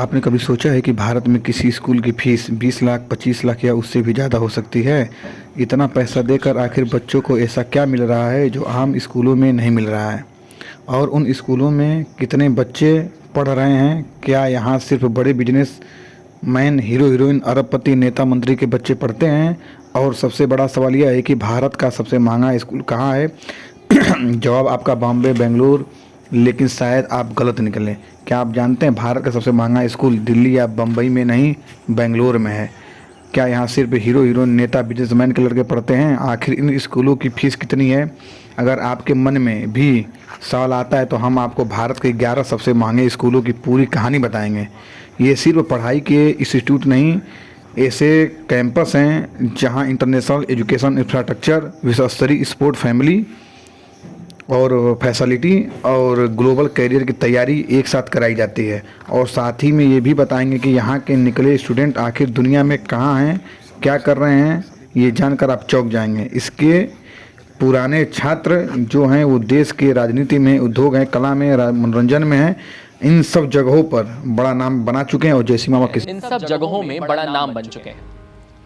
आपने कभी सोचा है कि भारत में किसी स्कूल की फीस 20 लाख 25 लाख या उससे भी ज़्यादा हो सकती है। इतना पैसा देकर आखिर बच्चों को ऐसा क्या मिल रहा है जो आम स्कूलों में नहीं मिल रहा है। और उन स्कूलों में कितने बच्चे पढ़ रहे हैं। क्या यहाँ सिर्फ बड़े बिजनेस मैन, हीरो हीरोइन, अरबपति, नेता मंत्री के बच्चे पढ़ते हैं। और सबसे बड़ा सवाल यह है कि भारत का सबसे महंगा स्कूल कहाँ है। जवाब आपका बॉम्बे, बेंगलुरु, लेकिन शायद आप गलत निकले। क्या आप जानते हैं भारत का सबसे महंगा स्कूल दिल्ली या बम्बई में नहीं, बेंगलोर में है। क्या यहाँ सिर्फ हीरो हीरोइन, नेता, बिजनेसमैन के लड़के पढ़ते हैं। आखिर इन स्कूलों की फीस कितनी है। अगर आपके मन में भी सवाल आता है तो हम आपको भारत के 11 सबसे महंगे स्कूलों की पूरी कहानी बताएंगे। ये सिर्फ पढ़ाई के इंस्टीट्यूट नहीं, ऐसे कैंपस हैं जहाँ इंटरनेशनल एजुकेशन इंफ्रास्ट्रक्चर, विश्व स्तरीय स्पोर्ट फैमिली और फैसिलिटी और ग्लोबल करियर की तैयारी एक साथ कराई जाती है। और साथ ही में ये भी बताएंगे कि यहाँ के निकले स्टूडेंट आखिर दुनिया में कहाँ हैं, क्या कर रहे हैं। ये जानकर आप चौंक जाएंगे। इसके पुराने छात्र जो हैं वो देश के राजनीति में, उद्योग हैं, कला में, मनोरंजन में हैं। इन सब जगहों पर बड़ा नाम बना चुके हैं। और जैसी मामा इन सब जगहों में बड़ा नाम बन चुके हैं।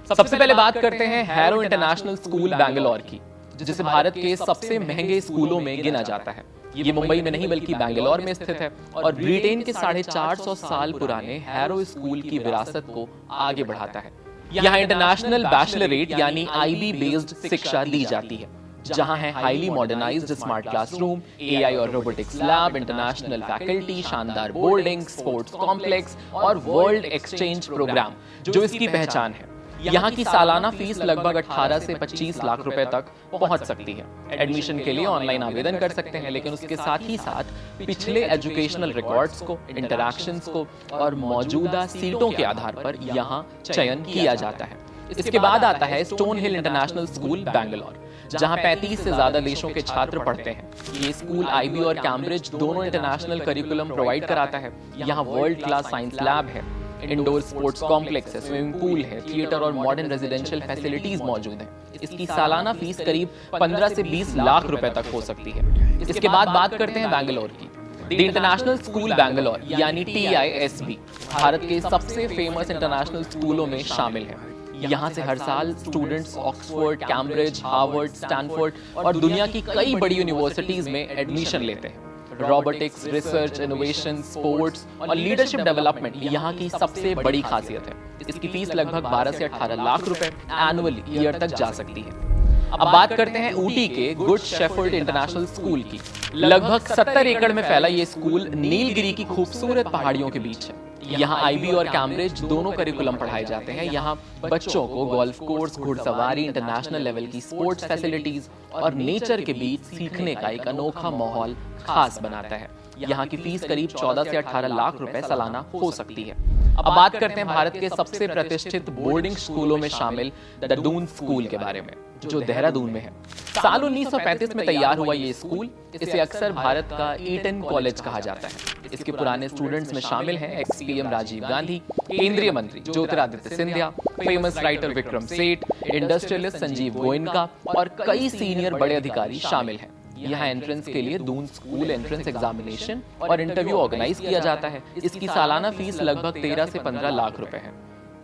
सबसे पहले बात करते हैं हैरो इंटरनेशनल स्कूल बैंगलोर की, जिसे भारत के सबसे महंगे स्कूलों में गिना जाता है। ये मुंबई में नहीं बल्कि बैंगलोर में स्थित है और ब्रिटेन के 450 साल पुराने हैरो स्कूल की विरासत को आगे बढ़ाता है। यहाँ इंटरनेशनल बैचलरेट यानी IB बेस्ड शिक्षा दी जाती है, जहां है highly modernised smart classroom, AI और रोबोटिक्स लैब, इंटरनेशनल फैकल्टी, शानदार बोर्डिंग, स्पोर्ट्स कॉम्प्लेक्स और वर्ल्ड एक्सचेंज प्रोग्राम जो इसकी पहचान है। यहाँ की सालाना फीस लगभग 18 से 25 लाख रुपए तक पहुंच सकती है। एडमिशन के लिए ऑनलाइन आवेदन कर सकते हैं, लेकिन उसके साथ ही साथ पिछले एजुकेशनल रिकॉर्ड्स को, इंटरैक्शंस को और मौजूदा सीटों के आधार पर यहाँ चयन किया जाता है। इसके बाद आता है स्टोन हिल इंटरनेशनल स्कूल बैंगलोर, जहां 35 से ज्यादा देशों के छात्र पढ़ते हैं। ये स्कूल IB और कैम्ब्रिज दोनों इंटरनेशनल करिकुलम प्रोवाइड कराता है। यहाँ वर्ल्ड क्लास साइंस लैब है, इंडोर स्पोर्ट्स कॉम्प्लेक्स है, स्विमिंग पूल है, थिएटर और मॉडर्न रेजिडेंशियल फैसिलिटीज मौजूद हैं। इसकी सालाना फीस करीब 15 से 20 लाख रुपए तक हो सकती है। इसके बाद बात करते हैं बैंगलोर की। द इंटरनेशनल स्कूल बैंगलोर यानी TISB भारत के सबसे फेमस इंटरनेशनल स्कूलों में शामिल है। यहाँ से हर साल students Oxford, Cambridge, Harvard, Stanford और दुनिया की कई बड़ी यूनिवर्सिटीज में एडमिशन लेते हैं। रोबोटिक्स, रिसर्च, इनोवेशन, स्पोर्ट्स और लीडरशिप डेवलपमेंट यहाँ की सबसे बड़ी खासियत है। इसकी फीस लगभग 12 से 18 लाख रुपए एनुअली ईयर तक जा सकती है। अब बात करते हैं ऊटी के गुड शेफर्ड इंटरनेशनल स्कूल की। लगभग 70 एकड़ में फैला ये स्कूल नीलगिरी की खूबसूरत पहाड़ियों के बीच है। यहाँ IB और कैम्ब्रिज दोनों करिकुलम पढ़ाए जाते हैं। यहाँ बच्चों को गोल्फ कोर्स, घुड़सवारी, इंटरनेशनल लेवल की स्पोर्ट्स फैसिलिटीज और नेचर के बीच सीखने का एक अनोखा माहौल खास बनाता है। यहाँ की फीस करीब 14 से 18 लाख रुपए सालाना हो सकती है। अब बात करते हैं भारत के सबसे प्रतिष्ठित बोर्डिंग स्कूलों में शामिल द दून स्कूल के बारे में, जो देहरादून में है। साल 1935 में तैयार हुआ ये स्कूल। इसे अक्सर भारत का ईटन कॉलेज कहा जाता है। इसके पुराने स्टूडेंट्स में शामिल हैं ex-PM राजीव गांधी, केंद्रीय मंत्री Jyotiraditya Scindia, famous writer Vikram Seth, industrialist Sanjeev Goenka और कई सीनियर बड़े अधिकारी शामिल हैं। यहाँ एंट्रेंस के लिए दून स्कूल एंट्रेंस एग्जामिनेशन और इंटरव्यू ऑर्गेनाइज किया जाता है। इसकी सालाना फीस लगभग 13 से 15 लाख रुपए है।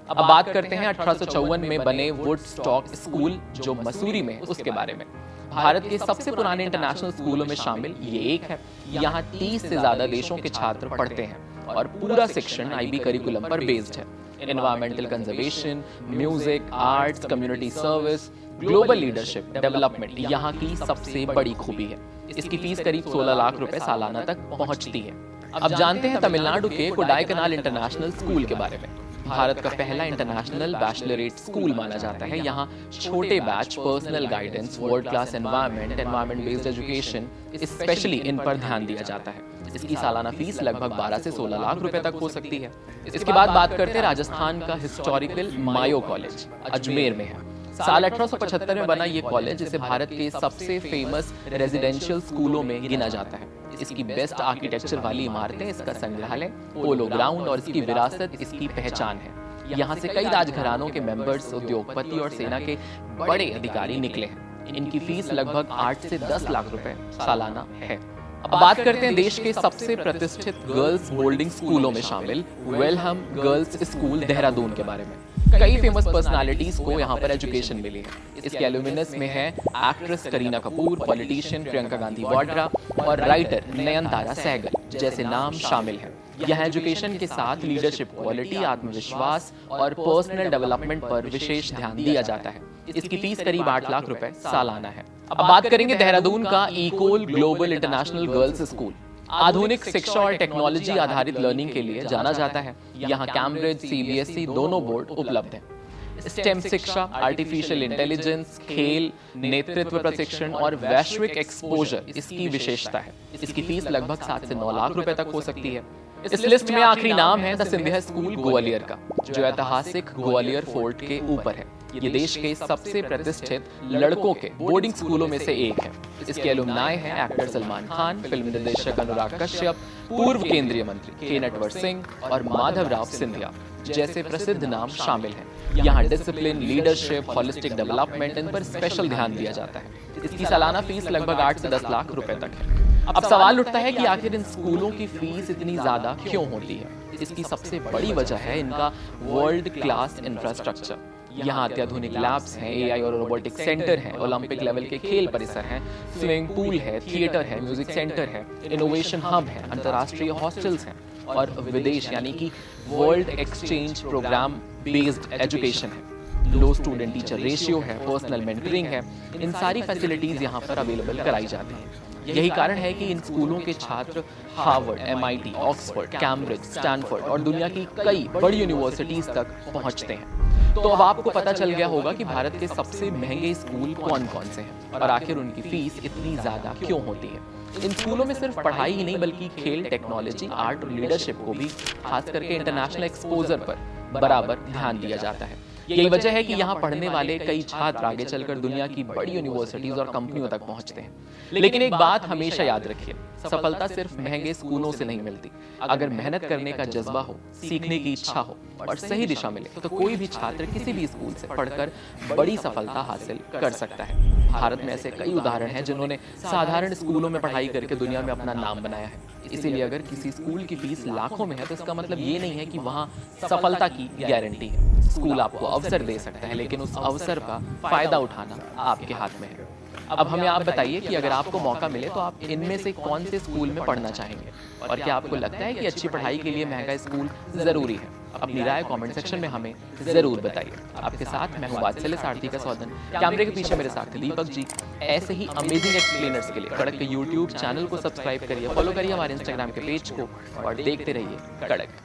अब बात करते हैं 1854 में बने वुडस्टॉक स्कूल जो मसूरी में, उसके बारे में। भारत के सबसे पुराने इंटरनेशनल स्कूलों में शामिल ये एक है। यहाँ 30 से ज्यादा देशों के छात्र पढ़ते हैं और पूरा शिक्षण IB करिकुलम पर बेस्ड है। Environmental conservation, music, arts, community service, global leadership development यहाँ की सबसे बड़ी खूबी है। इसकी फीस करीब 16 लाख रुपए सालाना तक पहुंचती है। अब जानते हैं तमिलनाडु के कोडाईकनाल इंटरनेशनल स्कूल के बारे में। भारत का पहला इंटरनेशनल बैचलरेट स्कूल माना जाता है। यहाँ छोटे batch, personal guidance, world class environment based education specially in पर ध्यान दिया जाता है। इसकी सालाना फीस लगभग 12 से 16 लाख रुपए तक हो सकती है। इसके बाद बात करते हैं राजस्थान का हिस्टोरिकल मायो कॉलेज, अजमेर में है। साल 1875 में बना ये कॉलेज, जिसे भारत के सबसे फेमस रेजिडेंशियल स्कूलों में गिना जाता है। इसकी बेस्ट आर्किटेक्चर वाली इमारतें, इसका संग्रहालय, पोलो ग्राउंड और इसकी विरासत इसकी पहचान है। यहाँ से कई राजघरानों के मेंबर्स, उद्योगपति और सेना के बड़े अधिकारी निकले हैं। इनकी फीस लगभग 8 से 10 लाख रुपए सालाना है। अब बात करते हैं देश के सबसे प्रतिष्ठित गर्ल्स बोर्डिंग स्कूलों में शामिल वेलहम गर्ल्स स्कूल देहरादून के बारे में। कई फेमस पर्सनालिटीज को यहाँ पर एजुकेशन मिली है। इसके एल्यूमिनस में है एक्ट्रेस करीना कपूर, पॉलिटिशियन प्रियंका गांधी वाड्रा और राइटर नयनतारा सहगल जैसे नाम शामिल हैं। यहाँ एजुकेशन के साथ लीडरशिप क्वालिटी, आत्मविश्वास और पर्सनल डेवलपमेंट पर विशेष ध्यान दिया जाता है। इसकी फीस करीब 8 लाख रुपए सालाना है। अब बात करेंगे देहरादून का इकोल ग्लोबल इंटरनेशनल गर्ल्स स्कूल। आधुनिक शिक्षा और टेक्नोलॉजी आधारित लर्निंग के लिए जाना जाता है। यहाँ कैम्ब्रिज, सीबीएसई दोनों बोर्ड उपलब्ध हैं। स्टेम शिक्षा, आर्टिफिशियल इंटेलिजेंस, खेल, नेतृत्व प्रशिक्षण और वैश्विक एक्सपोजर इसकी विशेषता है। इसकी फीस लगभग 7 से 9 लाख रुपए तक हो सकती है। इस लिस्ट में आखिरी नाम है द सिंधिया स्कूल ग्वालियर का, जो ऐतिहासिक ग्वालियर फोर्ट के ऊपर है। ये देश के सबसे प्रतिष्ठित लड़कों के बोर्डिंग स्कूलों में से एक है। इसके एलुमनाई हैं एक्टर सलमान खान, फिल्म निर्देशक अनुराग कश्यप, पूर्व केंद्रीय मंत्री के नटवर सिंह और माधवराव सिंधिया जैसे प्रसिद्ध नाम शामिल हैं। यहाँ discipline, leadership, holistic development in पर स्पेशल ध्यान दिया जाता है। इसकी सालाना फीस लगभग 8 से 10 लाख रुपए तक है। अब सवाल उठता है कि आखिर इन स्कूलों की फीस इतनी ज्यादा क्यों होती है? इसकी सबसे बड़ी वजह है इनका वर्ल्ड क्लास इंफ्रास्ट्रक्चर। यहाँ अत्याधुनिक लैब्स हैं, एआई और रोबोटिक्स सेंटर हैं, ओलंपिक लेवल के खेल परिसर हैं, स्विमिंग पूल है, थिएटर है, म्यूजिक सेंटर है, इनोवेशन हब है, अंतर्राष्ट्रीय हॉस्टल्स हैं और विदेश यानी कि world exchange programme based education है। लो स्टूडेंट टीचर रेशियो है, पर्सनल मेंटरिंग है। इन सारी फैसिलिटीज यहाँ पर अवेलेबल कराई जाती हैं। यही कारण है कि इन स्कूलों के छात्र Harvard, MIT, Oxford, Cambridge, Stanford और दुनिया की कई बड़ी यूनिवर्सिटीज तक पहुंचते हैं। तो अब आपको पता चल गया होगा कि भारत के सबसे महंगे स्कूल कौन कौन से हैं और आखिर उनकी फीस इतनी ज्यादा क्यों होती है। इन स्कूलों में सिर्फ पढ़ाई ही नहीं बल्कि खेल, टेक्नोलॉजी, आर्ट और लीडरशिप को भी खास करके इंटरनेशनल एक्सपोजर पर बराबर ध्यान दिया जाता है। यही वजह है कि यहाँ पढ़ने वाले कई छात्र आगे चलकर दुनिया की बड़ी यूनिवर्सिटीज और कंपनियों तक पहुंचते हैं। लेकिन एक बात हमेशा याद रखिए, सफलता सिर्फ महंगे स्कूलों से नहीं मिलती। अगर मेहनत करने का जज्बा हो, सीखने की इच्छा हो और सही दिशा मिले तो कोई भी छात्र किसी भी स्कूल से पढ़कर बड़ी सफलता हासिल कर सकता है। भारत में ऐसे कई उदाहरण हैं जिन्होंने साधारण स्कूलों में पढ़ाई करके दुनिया में अपना नाम बनाया है। इसीलिए अगर किसी स्कूल की फीस लाखों में है तो इसका मतलब ये नहीं है कि वहाँ सफलता की गारंटी है। स्कूल आपको अवसर दे सकता है, लेकिन उस अवसर का फायदा उठाना आपके हाथ में है। अब हमें आप बताइए कि अगर आपको मौका मिले तो आप इनमें से कौन से स्कूल में पढ़ना चाहेंगे और क्या आपको लगता है कि अच्छी पढ़ाई के लिए महंगा स्कूल जरूरी है? अपनी राय कमेंट सेक्शन में हमें जरूर बताइए। आपके साथ मैं हूं वात्सल्य सारथी का सौदन, कैमरे के पीछे मेरे साथ दीपक जी। ऐसे ही अमेजिंग एक्सप्लेनर्स के लिए कड़क के यूट्यूब चैनल को सब्सक्राइब करिए, फॉलो करिए हमारे इंस्टाग्राम के पेज को और देखते रहिए कड़क।